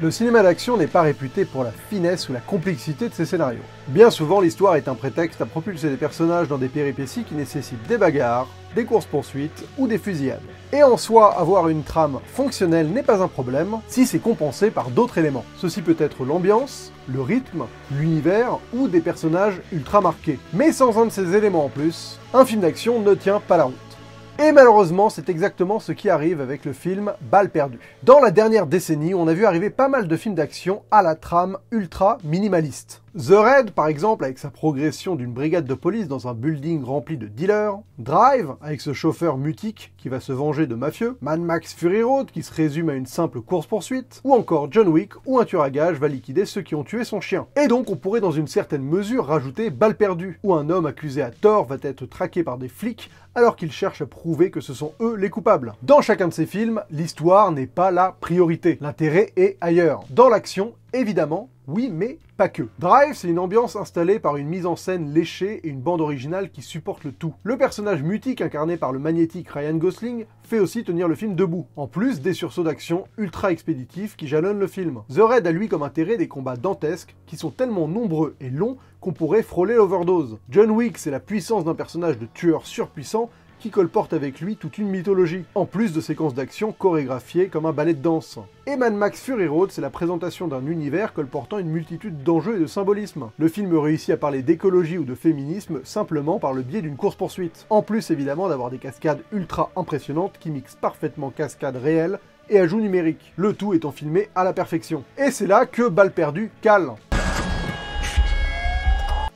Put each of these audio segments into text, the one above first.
Le cinéma d'action n'est pas réputé pour la finesse ou la complexité de ses scénarios. Bien souvent, l'histoire est un prétexte à propulser des personnages dans des péripéties qui nécessitent des bagarres, des courses-poursuites ou des fusillades. Et en soi, avoir une trame fonctionnelle n'est pas un problème si c'est compensé par d'autres éléments. Ceci peut être l'ambiance, le rythme, l'univers ou des personnages ultra marqués. Mais sans un de ces éléments en plus, un film d'action ne tient pas la route. Et malheureusement, c'est exactement ce qui arrive avec le film Balles perdues. Dans la dernière décennie, on a vu arriver pas mal de films d'action à la trame ultra minimaliste. The Raid, par exemple, avec sa progression d'une brigade de police dans un building rempli de dealers. Drive, avec ce chauffeur mutique qui va se venger de mafieux. Mad Max Fury Road, qui se résume à une simple course-poursuite. Ou encore John Wick, où un tueur à gages va liquider ceux qui ont tué son chien. Et donc, on pourrait dans une certaine mesure rajouter Balles perdues, où un homme accusé à tort va être traqué par des flics alors qu'il cherche à prouver que ce sont eux les coupables. Dans chacun de ces films, l'histoire n'est pas la priorité. L'intérêt est ailleurs. Dans l'action, évidemment, oui, mais pas que. Drive, c'est une ambiance installée par une mise en scène léchée et une bande originale qui supporte le tout. Le personnage mutique incarné par le magnétique Ryan Gosling fait aussi tenir le film debout, en plus des sursauts d'action ultra expéditifs qui jalonnent le film. The Raid a lui comme intérêt des combats dantesques qui sont tellement nombreux et longs qu'on pourrait frôler l'overdose. John Wick, c'est la puissance d'un personnage de tueur surpuissant qui colporte avec lui toute une mythologie, en plus de séquences d'action chorégraphiées comme un ballet de danse. Et Mad Max Fury Road, c'est la présentation d'un univers colportant une multitude d'enjeux et de symbolismes. Le film réussit à parler d'écologie ou de féminisme simplement par le biais d'une course-poursuite. En plus évidemment d'avoir des cascades ultra impressionnantes qui mixent parfaitement cascades réelles et ajouts numériques, le tout étant filmé à la perfection. Et c'est là que Balles perdues cale.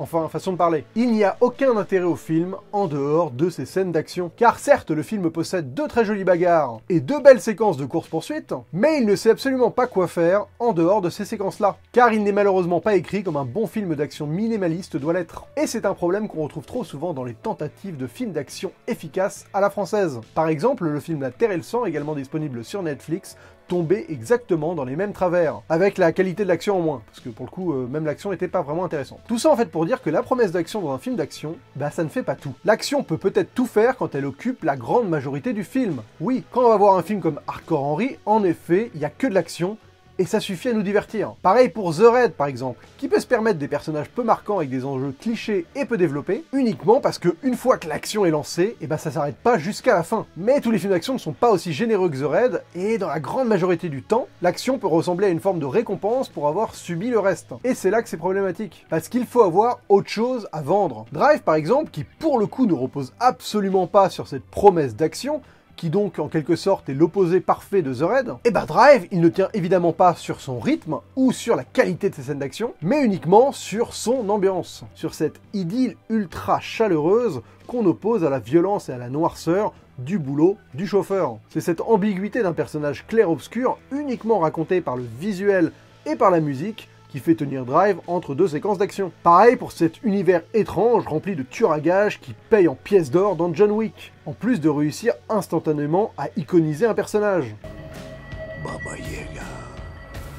Enfin, façon de parler. Il n'y a aucun intérêt au film en dehors de ces scènes d'action. Car certes, le film possède deux très jolies bagarres et deux belles séquences de course-poursuite, mais il ne sait absolument pas quoi faire en dehors de ces séquences-là. Car il n'est malheureusement pas écrit comme un bon film d'action minimaliste doit l'être. Et c'est un problème qu'on retrouve trop souvent dans les tentatives de films d'action efficaces à la française. Par exemple, le film La Terre et le Sang, également disponible sur Netflix, tombé exactement dans les mêmes travers, avec la qualité de l'action en moins, parce que pour le coup, même l'action n'était pas vraiment intéressante. Tout ça en fait pour dire que la promesse d'action dans un film d'action, bah ça ne fait pas tout. L'action peut peut-être tout faire quand elle occupe la grande majorité du film. Oui, quand on va voir un film comme Hardcore Henry, en effet, il n'y a que de l'action, et ça suffit à nous divertir. Pareil pour The Raid par exemple, qui peut se permettre des personnages peu marquants avec des enjeux clichés et peu développés, uniquement parce que une fois que l'action est lancée, et bah ça s'arrête pas jusqu'à la fin. Mais tous les films d'action ne sont pas aussi généreux que The Raid, et dans la grande majorité du temps, l'action peut ressembler à une forme de récompense pour avoir subi le reste. Et c'est là que c'est problématique, parce qu'il faut avoir autre chose à vendre. Drive par exemple, qui pour le coup ne repose absolument pas sur cette promesse d'action, qui donc en quelque sorte est l'opposé parfait de The Raid, et bah Drive, il ne tient évidemment pas sur son rythme ou sur la qualité de ses scènes d'action, mais uniquement sur son ambiance, sur cette idylle ultra chaleureuse qu'on oppose à la violence et à la noirceur du boulot du chauffeur. C'est cette ambiguïté d'un personnage clair-obscur uniquement raconté par le visuel et par la musique qui fait tenir Drive entre deux séquences d'action. Pareil pour cet univers étrange rempli de tueurs à gages qui payent en pièces d'or dans John Wick, en plus de réussir instantanément à iconiser un personnage. Baba Yaga.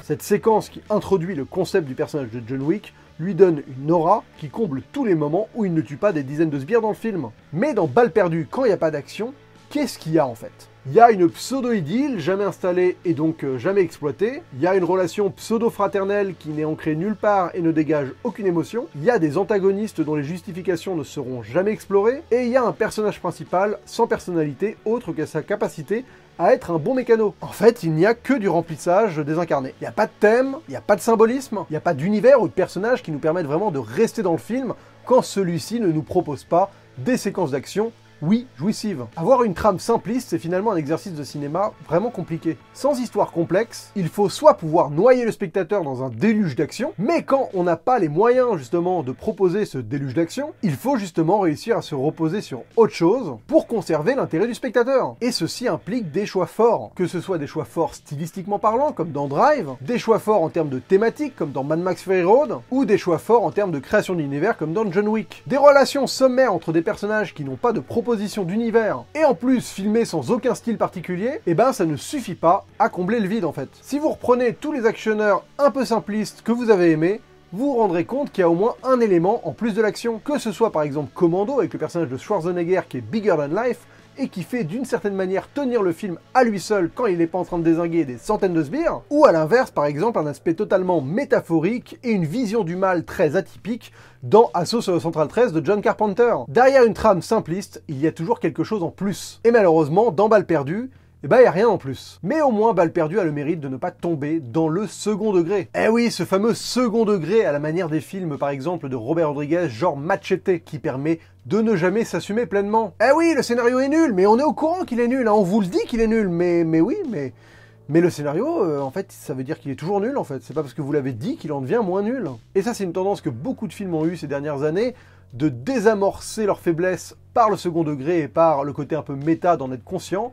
Cette séquence qui introduit le concept du personnage de John Wick lui donne une aura qui comble tous les moments où il ne tue pas des dizaines de sbires dans le film. Mais dans Balles perdues, quand il n'y a pas d'action, qu'est-ce qu'il y a en fait ? Il y a une pseudo-idylle jamais installée et donc jamais exploitée. Il y a une relation pseudo-fraternelle qui n'est ancrée nulle part et ne dégage aucune émotion. Il y a des antagonistes dont les justifications ne seront jamais explorées. Et il y a un personnage principal sans personnalité autre que sa capacité à être un bon mécano. En fait, il n'y a que du remplissage désincarné. Il n'y a pas de thème, il n'y a pas de symbolisme, il n'y a pas d'univers ou de personnages qui nous permettent vraiment de rester dans le film quand celui-ci ne nous propose pas des séquences d'action oui, jouissive. Avoir une trame simpliste, c'est finalement un exercice de cinéma vraiment compliqué. Sans histoire complexe, il faut soit pouvoir noyer le spectateur dans un déluge d'action, mais quand on n'a pas les moyens justement de proposer ce déluge d'action, il faut justement réussir à se reposer sur autre chose pour conserver l'intérêt du spectateur. Et ceci implique des choix forts, que ce soit des choix forts stylistiquement parlant, comme dans Drive, des choix forts en termes de thématique, comme dans Mad Max Fury Road, ou des choix forts en termes de création d'univers, comme dans John Wick. Des relations sommaires entre des personnages qui n'ont pas de proposition d'univers, et en plus filmé sans aucun style particulier, et ben ça ne suffit pas à combler le vide en fait. Si vous reprenez tous les actionneurs un peu simplistes que vous avez aimés, vous vous rendrez compte qu'il y a au moins un élément en plus de l'action, que ce soit par exemple Commando avec le personnage de Schwarzenegger qui est bigger than life, et qui fait d'une certaine manière tenir le film à lui seul quand il n'est pas en train de dézinguer des centaines de sbires, ou à l'inverse par exemple un aspect totalement métaphorique et une vision du mal très atypique dans Assaut sur le Central 13 de John Carpenter. Derrière une trame simpliste, il y a toujours quelque chose en plus. Et malheureusement, dans Balles perdues, eh ben, y a rien en plus. Mais au moins, Balles perdues a le mérite de ne pas tomber dans le second degré. Eh oui, ce fameux second degré à la manière des films, par exemple, de Robert Rodriguez, genre Machete, qui permet de ne jamais s'assumer pleinement. Eh oui, le scénario est nul, mais on est au courant qu'il est nul, hein, on vous le dit qu'il est nul, mais oui, mais le scénario, en fait, ça veut dire qu'il est toujours nul, en fait. C'est pas parce que vous l'avez dit qu'il en devient moins nul. Et ça, c'est une tendance que beaucoup de films ont eu ces dernières années, de désamorcer leurs faiblesses par le second degré et par le côté un peu méta d'en être conscient.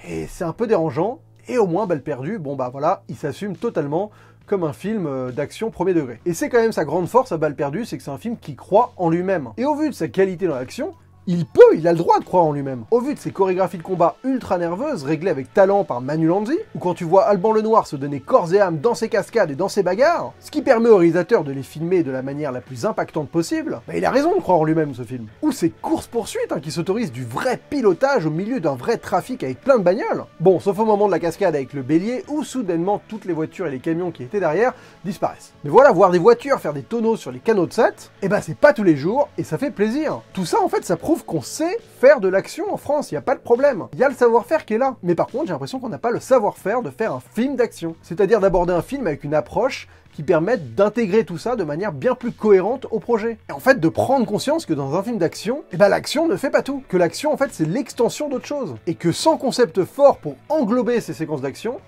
Et c'est un peu dérangeant, et au moins, Balles perdues, bon bah voilà, il s'assume totalement comme un film d'action premier degré. Et c'est quand même sa grande force à Balles perdues, c'est que c'est un film qui croit en lui-même. Et au vu de sa qualité dans l'action, il a le droit de croire en lui-même. Au vu de ses chorégraphies de combat ultra nerveuses, réglées avec talent par Manu Lanzi, ou quand tu vois Alban Lenoir se donner corps et âme dans ses cascades et dans ses bagarres, ce qui permet au réalisateur de les filmer de la manière la plus impactante possible, bah il a raison de croire en lui-même ce film. Ou ses courses-poursuites qui s'autorisent du vrai pilotage au milieu d'un vrai trafic avec plein de bagnoles. Bon, sauf au moment de la cascade avec le bélier, où soudainement toutes les voitures et les camions qui étaient derrière disparaissent. Mais voilà, voir des voitures faire des tonneaux sur les canaux de set, eh ben c'est pas tous les jours, et ça fait plaisir. Tout ça en fait ça prouve qu'on sait faire de l'action en France, il n'y a pas de problème. Il y a le savoir-faire qui est là. Mais par contre, j'ai l'impression qu'on n'a pas le savoir-faire de faire un film d'action. C'est-à-dire d'aborder un film avec une approche qui permette d'intégrer tout ça de manière bien plus cohérente au projet. Et en fait, de prendre conscience que dans un film d'action, eh ben l'action ne fait pas tout. Que l'action, en fait, c'est l'extension d'autre chose. Et que sans concept fort pour englober ces séquences d'action,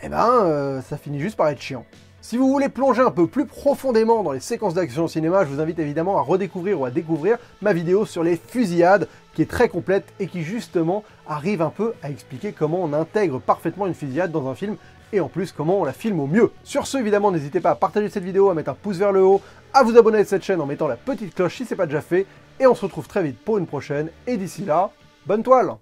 eh ben, ça finit juste par être chiant. Si vous voulez plonger un peu plus profondément dans les séquences d'action au cinéma, je vous invite évidemment à redécouvrir ou à découvrir ma vidéo sur les fusillades, qui est très complète et qui justement arrive un peu à expliquer comment on intègre parfaitement une fusillade dans un film et en plus comment on la filme au mieux. Sur ce, évidemment, n'hésitez pas à partager cette vidéo, à mettre un pouce vers le haut, à vous abonner à cette chaîne en mettant la petite cloche si c'est pas déjà fait, et on se retrouve très vite pour une prochaine, et d'ici là, bonne toile!